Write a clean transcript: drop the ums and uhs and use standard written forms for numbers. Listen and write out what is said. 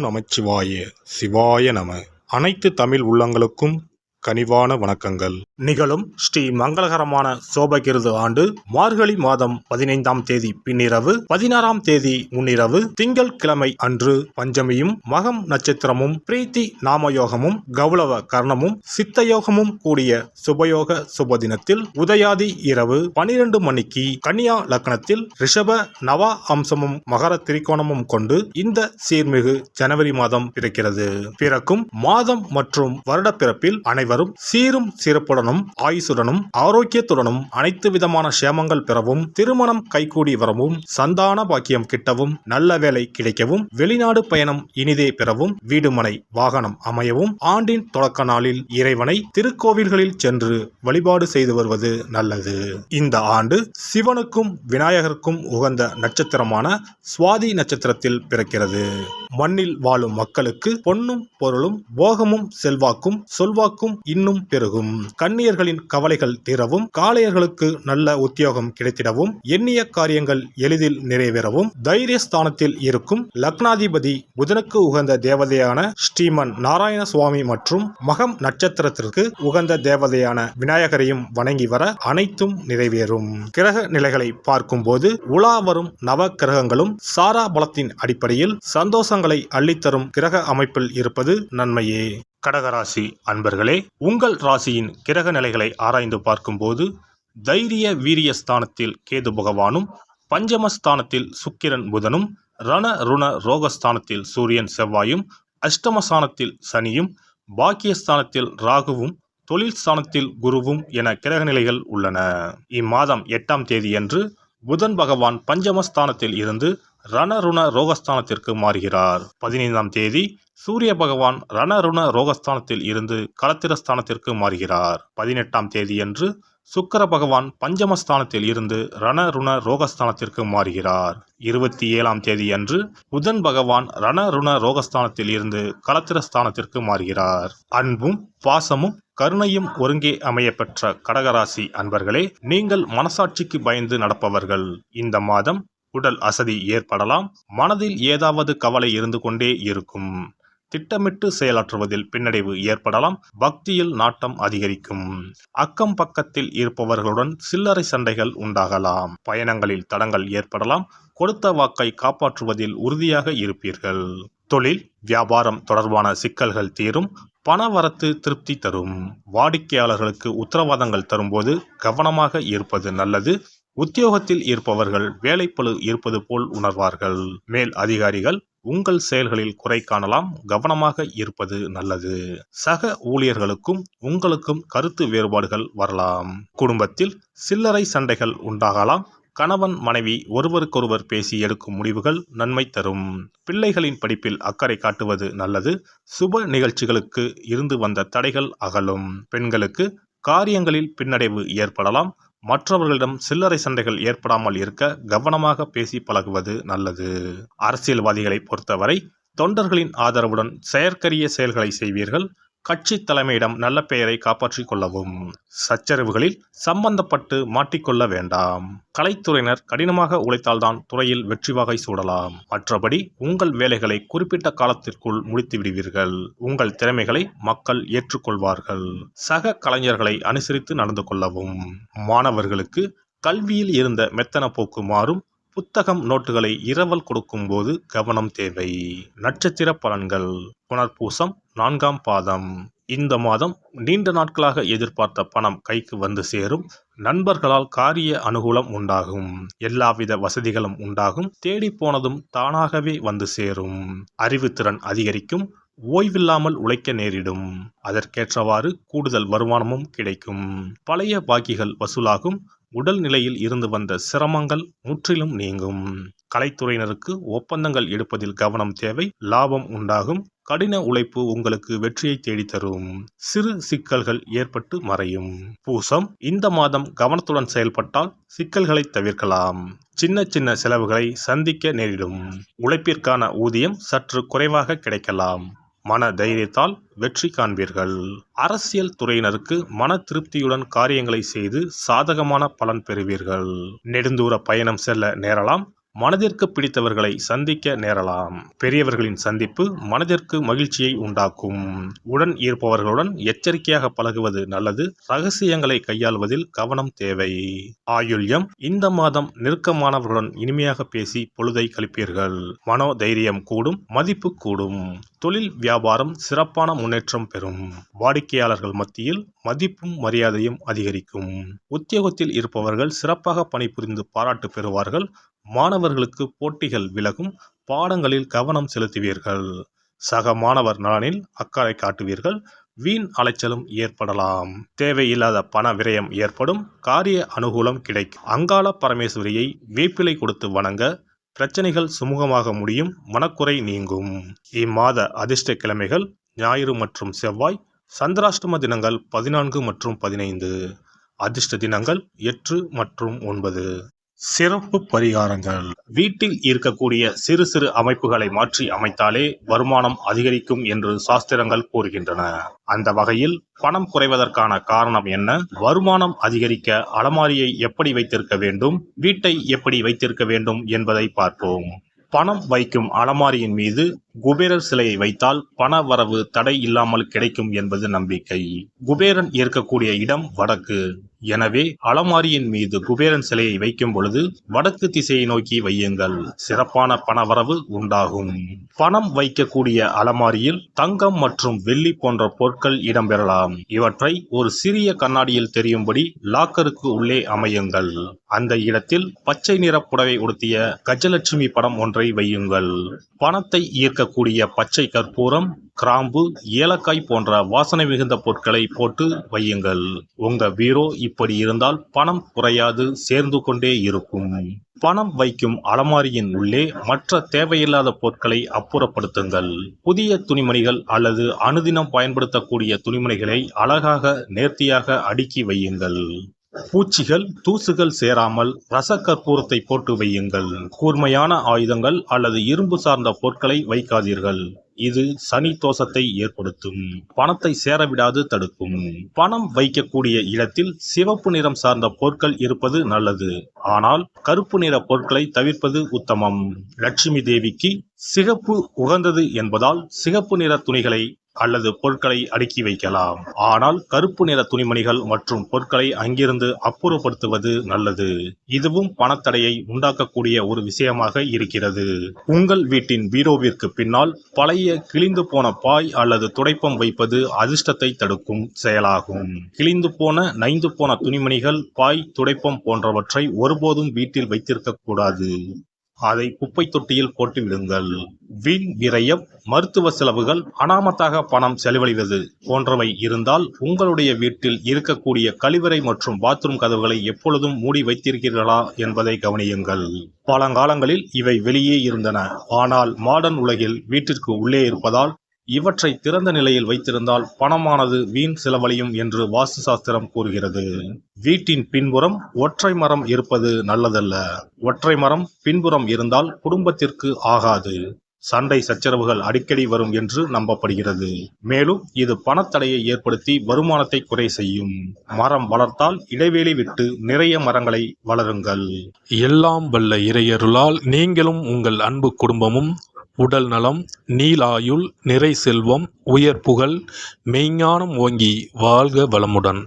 நமச்சிவாய சிவாய நம. அனைத்து தமிழ் உள்ளங்களுக்கும் கனிவான வணக்கங்கள். நிகழும் ஸ்ரீ மங்களகரமான சோபகிருது ஆண்டு மார்கழி மாதம் 15ஆம் தேதி பின்னிரவு 16ஆம் தேதி முன்னிரவு திங்கள் கிழமை அன்று பஞ்சமியும் மகம் நட்சத்திரமும் பிரீத்தி நாமயோகமும் கௌளவ கர்ணமும் சித்தயோகமும் கூடிய சுபயோக சுபதினத்தில் உதயாதி இரவு 12 மணிக்கு கன்னியா லக்னத்தில் ரிஷப நவா அம்சமும் மகர திரிகோணமும் கொண்டு இந்த சீர்மிகு ஜனவரி மாதம் பிறக்கிறது. பிறக்கும் மாதம் மற்றும் வருட பிறப்பில் அனைவரும் சீரும் சிறப்புடனும் ஆயுசுடனும் ஆரோக்கியத்துடனும் அனைத்து விதமான சேமங்கள் பெறவும், திருமணம் கைகூடி வரவும், சந்தான பாக்கியம் கிட்டவும், நல்ல வேலை கிடைக்கவும், வெளிநாடு பயணம் இனிதே பெறவும், வீடுமனை வாகனம் அமையவும், ஆண்டின் தொடக்க நாளில் இறைவனை திருக்கோவில்களில் சென்று வழிபாடு செய்து வருவது நல்லது. இந்த ஆண்டு சிவனுக்கும் விநாயகருக்கும் உகந்த நட்சத்திரமான சுவாதி நட்சத்திரத்தில் பிறக்கிறது. மண்ணில் வாழும் மக்களுக்கு பொன்னும் பொருளும் போகமும் செல்வாக்கும் சொல்வாக்கும் இன்னும் பெருகும். கன்னியர்களின் கவலைகள் தீரவும், காளையர்களுக்கு நல்ல உத்தியோகம் கிடைத்திடவும், எண்ணிய காரியங்கள் எளிதில் நிறைவேறவும், தைரியஸ்தானத்தில் இருக்கும் லக்னாதிபதி புதனுக்கு உகந்த தேவதையான ஸ்ரீமன் நாராயண சுவாமி மற்றும் மகம் நட்சத்திரத்திற்கு உகந்த தேவதையான விநாயகரையும் வணங்கி வர அனைத்தும் நிறைவேறும். கிரக நிலைகளை பார்க்கும் போது உலா வரும் நவ கிரகங்களும் சாரா பலத்தின் அடிப்படையில் சந்தோஷங்களை அள்ளித்தரும் கிரக அமைப்பில் இருப்பது நன்மையே. கடகராசி அன்பர்களே, உங்கள் ராசியின் கிரக நிலைகளை ஆராய்ந்து பார்க்கும்போது தைரிய வீரிய ஸ்தானத்தில் கேது பகவானும், பஞ்சமஸ்தானத்தில் சுக்கிரன் புதனும், ரண ருண ரோகஸ்தானத்தில் சூரியன் செவ்வாயும், அஷ்டமஸ்தானத்தில் சனியும், பாக்கியஸ்தானத்தில் ராகுவும், தொழில் ஸ்தானத்தில் குருவும் என கிரக நிலைகள் உள்ளன. இம்மாதம் 8ஆம் தேதியன்று புதன் பகவான் பஞ்சமஸ்தானத்தில் இருந்து ரணருண ரோகஸ்தானத்திற்கு மாறுகிறார். 15ஆம் தேதி சூரிய பகவான் ரணருண ரோகஸ்தானத்தில் இருந்து களத்திரஸ்தானத்திற்கு மாறுகிறார். 18ஆம் தேதியன்று சுக்கிர பகவான் பஞ்சமஸ்தானத்தில் இருந்து ரணருண ரோகஸ்தானத்திற்கு மாறுகிறார். 27ஆம் தேதியன்று புதன் பகவான் ரணருண ரோகஸ்தானத்தில் இருந்து களத்திரஸ்தானத்திற்கு மாறுகிறார். அன்பும் பாசமும் கருணையும் ஒருங்கே அமைய பெற்ற கடகராசி அன்பர்களே, நீங்கள் மனசாட்சிக்கு பயந்து நடப்பவர்கள். இந்த மாதம் உடல் அசதி ஏற்படலாம். மனதில் ஏதாவது கவலை இருந்து கொண்டே இருக்கும். திட்டமிட்டு செயலாற்றுவதில் பின்னடைவு ஏற்படலாம். பக்தியில் நாட்டம் அதிகரிக்கும். அக்கம் பக்கத்தில் இருப்பவர்களுடன் சில்லறை சண்டைகள் உண்டாகலாம். பயணங்களில் தடங்கள் ஏற்படலாம். கொடுத்த வாக்கை காப்பாற்றுவதில் உறுதியாக இருப்பீர்கள். தொழில் வியாபாரம் தொடர்பான சிக்கல்கள் தீரும். பணவரத்து திருப்தி தரும். வாடிக்கையாளர்களுக்கு உத்தரவாதங்கள் தரும்போது கவனமாக இருப்பது நல்லது. உத்தியோகத்தில் இருப்பவர்கள் வேலைப்பளு இருப்பது போல் உணர்வார்கள். மேல் அதிகாரிகள் உங்கள் செயல்களில் குறை காணலாம். கவனமாக இருப்பது நல்லது. சக ஊழியர்களுக்கும் உங்களுக்கும் கருத்து வேறுபாடுகள் வரலாம். குடும்பத்தில் சில்லறை சண்டைகள் உண்டாகலாம். கணவன் மனைவி ஒருவருக்கொருவர் பேசி எடுக்கும் முடிவுகள் நன்மை தரும். பிள்ளைகளின் படிப்பில் அக்கறை காட்டுவது நல்லது. சுப நிகழ்ச்சிகளுக்கு இருந்து வந்த தடைகள் அகலும். பெண்களுக்கு காரியங்களில் பின்னடைவு ஏற்படலாம். மற்றவர்களிடம் சில்லறை சண்டைகள் ஏற்படாமல் இருக்க கவனமாக பேசி பழகுவது நல்லது. அரசியல்வாதிகளை பொறுத்தவரை தொண்டர்களின் ஆதரவுடன் செயற்கரிய செயல்களை செய்வீர்கள். கட்சி தலைமையிடம் நல்ல பெயரை காப்பாற்றிக் கொள்ளவும். சச்சரவுகளில் சம்பந்தப்பட்டு மாட்டிக்கொள்ள வேண்டாம். கலைத்துறையினர் கடினமாக உழைத்தால்தான் துறையில் வெற்றி வாகை சூடலாம். மற்றபடி உங்கள் வேலைகளை குறிப்பிட்ட காலத்திற்குள் முடித்து விடுவீர்கள். உங்கள் திறமைகளை மக்கள் ஏற்றுக்கொள்வார்கள். சக கலைஞர்களை அனுசரித்து நடந்து கொள்ளவும். மாணவர்களுக்கு கல்வியில் இருந்த மெத்தன போக்கு மாறும். புத்தகம் நோட்டுகளை இரவல் கொடுக்கும் போது கவனம் தேவை. நட்சத்திர பலன்கள். புனர்பூசம் 4ஆம் பாதம். இந்த மாதம் நீண்ட நாட்களாக எதிர்பார்த்த பணம் கைக்கு வந்து சேரும். நண்பர்களால் காரிய அனுகூலம் உண்டாகும். எல்லாவித வசதிகளும் உண்டாகும். தேடி போனதும் தானாகவே வந்து சேரும். அறிவுத்திறன் அதிகரிக்கும். ஓய்வில்லாமல் உழைக்க நேரிடும். அதற்கேற்றவாறு கூடுதல் வருமானமும் கிடைக்கும். பழைய பாக்கிகள் வசூலாகும். உடல் நிலையில் இருந்து வந்த சிரமங்கள் முற்றிலும் நீங்கும். கலைத்துறையினருக்கு ஒப்பந்தங்கள் எடுப்பதில் கவனம் தேவை. லாபம் உண்டாகும். கடின உழைப்பு உங்களுக்கு வெற்றியை தேடித்தரும். சிறு சிக்கல்கள் ஏற்பட்டு மறையும். பூசம். இந்த மாதம் கவனத்துடன் செயல்பட்டால் சிக்கல்களை தவிர்க்கலாம். சின்ன சின்ன செலவுகளை சந்திக்க நேரிடும். உழைப்பிற்கான ஊதியம் சற்று குறைவாக கிடைக்கலாம். மன தைரியத்தால் வெற்றி காண்பீர்கள். அரசியல் துறையினருக்கு மன திருப்தியுடன் காரியங்களை செய்து சாதகமான பலன் பெறுவீர்கள். நெடுந்தூர பயணம் செல்ல நேரலாம். மனதிற்கு பிடித்தவர்களை சந்திக்க நேரலாம். பெரியவர்களின் சந்திப்பு மனதிற்கு மகிழ்ச்சியை உண்டாக்கும். உடன் இருப்பவர்களுடன் எச்சரிக்கையாக பழகுவது நல்லது. ரகசியங்களை கையாள்வதில் கவனம் தேவை. ஆயுள்யம். இந்த மாதம் நெருக்கமானவர்களுடன் இனிமையாக பேசி பொழுதை கழிப்பீர்கள். மனோதைரியம் கூடும். மதிப்பு கூடும். தொழில் வியாபாரம் சிறப்பான முன்னேற்றம் பெறும். வாடிக்கையாளர்கள் மத்தியில் மதிப்பும் மரியாதையும் அதிகரிக்கும். உத்தியோகத்தில் இருப்பவர்கள் சிறப்பாக பணிபுரிந்து பாராட்டு பெறுவார்கள். மாணவர்களுக்கு போட்டிகள் விலகும். பாடங்களில் கவனம் செலுத்துவீர்கள். சக மாணவர் நலனில் அக்கறை காட்டுவீர்கள். வீண் அலைச்சலும் ஏற்படலாம். தேவையில்லாத பண விரயம் ஏற்படும். காரிய அனுகூலம் கிடைக்கும். அங்காள பரமேஸ்வரியை வேப்பிலை கொடுத்து வணங்க பிரச்சனைகள் சுமூகமாக முடியும். மனக்குறை நீங்கும். இம்மாத அதிர்ஷ்ட கிழமைகள் ஞாயிறு மற்றும் செவ்வாய். சந்திராஷ்டம தினங்கள் 14 மற்றும் 15. அதிர்ஷ்ட தினங்கள் 8 மற்றும் 9. சிறப்பு பரிகாரங்கள். வீட்டில் இருக்கக்கூடிய சிறு சிறு அமைப்புகளை மாற்றி அமைத்தாலே வருமானம் அதிகரிக்கும் என்று சாஸ்திரங்கள் கூறுகின்றன. அந்த வகையில் பணம் குறைவதற்கான காரணம் என்ன? வருமானம் அதிகரிக்க அலமாரியை எப்படி வைத்திருக்க வேண்டும்? வீட்டை எப்படி வைத்திருக்க வேண்டும் என்பதை பார்ப்போம். பணம் வைக்கும் அலமாரியின் மீது குபேரர் சிலையை வைத்தால் பண வரவு தடை இல்லாமல் கிடைக்கும் என்பது நம்பிக்கை. குபேரன் இருக்கக்கூடிய இடம் வடக்கு. எனவே அலமாரியின் மீது குபேரன் சிலையை வைக்கும் பொழுது வடக்கு திசையை நோக்கி வையுங்கள். சிறப்பான பணவரவு உண்டாகும். பணம் வைக்கக்கூடிய அலமாரியில் தங்கம் மற்றும் வெள்ளி போன்ற பொருட்கள் இடம்பெறலாம். இவற்றை ஒரு சிறிய கண்ணாடியில் தெரியும்படி லாக்கருக்கு உள்ளே அமையுங்கள். அந்த இடத்தில் பச்சை நிற புடவை உடுத்திய கஜலட்சுமி படம் ஒன்றை வையுங்கள். பணத்தை ஈர்க்கக்கூடிய பச்சை கற்பூரம், கிராம்பு, ஏலக்காய் போன்ற வாசனை மிகுந்த பொருட்களை போட்டு வையுங்கள். உங்க பீரோ இப்படி இருந்தால் பணம் குறையாது, சேர்ந்து கொண்டே இருக்கும். பணம் வைக்கும் அலமாரியின் உள்ளே மற்ற தேவையில்லாத பொருட்களை அப்புறப்படுத்துங்கள். புதிய துணிமணிகள் அல்லது அனுதினம் பயன்படுத்தக்கூடிய துணிமணிகளை அழகாக நேர்த்தியாக அடுக்கி வையுங்கள். பூச்சிகள், தூசுகள் சேராமல் ரசக்கற்பூரத்தை போட்டு வையுங்கள். கூர்மையான ஆயுதங்கள் அல்லது இரும்பு சார்ந்த பொருட்களை வைக்காதீர்கள். இது சனி தோஷத்தை ஏற்படுத்தும். பணத்தை சேரவிடாது தடுக்கும். பணம் வைக்கக்கூடிய இடத்தில் சிவப்பு நிறம் சார்ந்த பொருட்கள் இருப்பது நல்லது. ஆனால் கருப்பு நிற பொருட்களை தவிர்ப்பது உத்தமம். லட்சுமி தேவிக்கு சிகப்பு உகந்தது என்பதால் சிகப்பு நிற துணிகளை அல்லது பொருட்களை அடுக்கி வைக்கலாம். ஆனால் கருப்பு நிற துணிமணிகள் மற்றும் பொருட்களை அங்கிருந்து அப்புறப்படுத்துவது நல்லது. இதுவும் பணத்தடையை உண்டாக்கக்கூடிய ஒரு விஷயமாக இருக்கிறது. உங்கள் வீட்டின் பீரோவிற்கு பின்னால் பழைய கிழிந்து போன பாய் அல்லது துடைப்பம் வைப்பது அதிர்ஷ்டத்தை தடுக்கும் செயலாகும். கிழிந்து போன, நைந்து போன துணிமணிகள், பாய், துடைப்பம் போன்றவற்றை ஒருபோதும் வீட்டில் வைத்திருக்க கூடாது. அதை குப்பை தொட்டியில் போட்டு விடுங்கள். வீண் விரயம், மருத்துவ செலவுகள், அனாமத்தாக பணம் செலவழிவது போன்றவை இருந்தால் உங்களுடைய வீட்டில் இருக்கக்கூடிய கழிவறை மற்றும் பாத்ரூம் கதவுகளை எப்பொழுதும் மூடி வைத்திருக்கிறீர்களா என்பதை கவனியுங்கள். பழங்காலங்களில் இவை வெளியே இருந்தன. ஆனால் மாடர்ன் உலகில் வீட்டிற்கு உள்ளே இருப்பதால் இவற்றை திறந்த நிலையில் வைத்திருந்தால் பணமானது வீண் செலவழியும் என்று வாஸ்து சாஸ்திரம் கூறுகிறது. வீட்டின் பின்புறம் ஒற்றை மரம் இருப்பது நல்லதல்ல. ஒற்றை மரம் பின்புறம் இருந்தால் குடும்பத்திற்கு ஆகாது. சண்டை சச்சரவுகள் அடிக்கடி வரும் என்று நம்பப்படுகிறது. மேலும் இது பணத்தடையை ஏற்படுத்தி வருமானத்தை குறை செய்யும். மரம் வளர்த்தால் இடைவெளி விட்டு நிறைய மரங்களை வளருங்கள். எல்லாம் வல்ல இறையருளால் நீங்களும் உங்கள் அன்பு குடும்பமும் உடல் நலம், நீலாயுள், நிறை செல்வம், உயர் புகழ், மெய்ஞானம் ஓங்கி வாழ்க வளமுடன்.